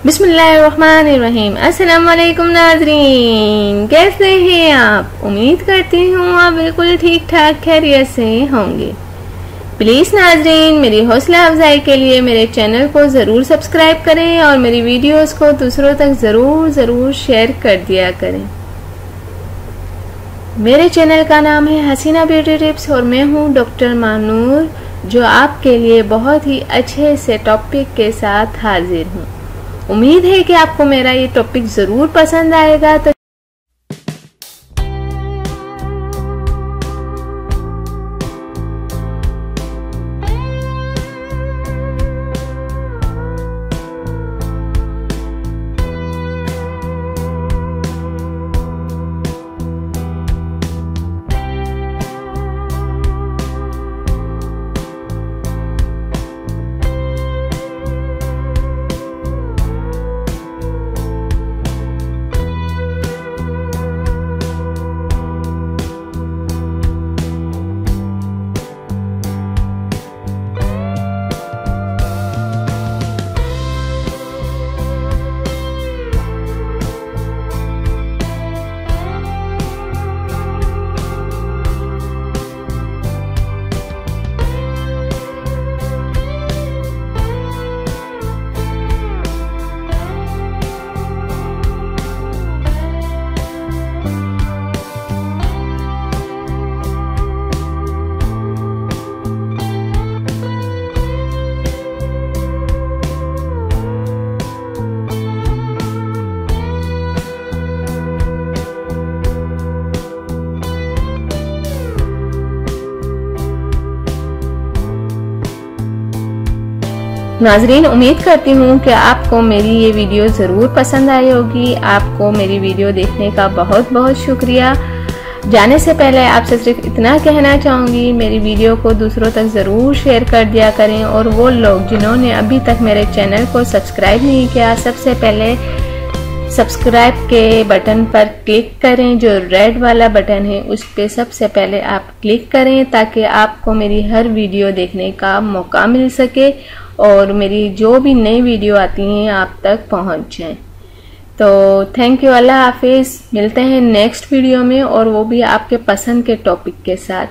बिस्मिल्लाहिर्रहमानिर्रहीम। अस्सलाम वालेकुम नाज़रीन, कैसे हैं आप? उम्मीद करती हूँ आप बिल्कुल ठीक ठाक खैरियत से होंगे। प्लीज़ नाज़रीन, मेरी हौसला अफजाई के लिए मेरे चैनल को ज़रूर सब्सक्राइब करें और मेरी वीडियोस को दूसरों तक ज़रूर शेयर कर दिया करें। मेरे चैनल का नाम है हसीना ब्यूटी टिप्स और मैं हूँ डॉक्टर मानूर, जो आपके लिए बहुत ही अच्छे से टॉपिक के साथ हाजिर हूँ। उम्मीद है कि आपको मेरा ये टॉपिक ज़रूर पसंद आएगा। तो नाजरीन, उम्मीद करती हूँ कि आपको मेरी ये वीडियो ज़रूर पसंद आई होगी। आपको मेरी वीडियो देखने का बहुत शुक्रिया। जाने से पहले आपसे सिर्फ इतना कहना चाहूँगी, मेरी वीडियो को दूसरों तक ज़रूर शेयर कर दिया करें। और वो लोग जिन्होंने अभी तक मेरे चैनल को सब्सक्राइब नहीं किया, सबसे पहले सब्सक्राइब के बटन पर क्लिक करें। जो रेड वाला बटन है उस पर सबसे पहले आप क्लिक करें, ताकि आपको मेरी हर वीडियो देखने का मौका मिल सके और मेरी जो भी नई वीडियो आती हैं आप तक पहुंच जाए। तो थैंक यू, अल्लाह हाफिज़। मिलते हैं नेक्स्ट वीडियो में, और वो भी आपके पसंद के टॉपिक के साथ।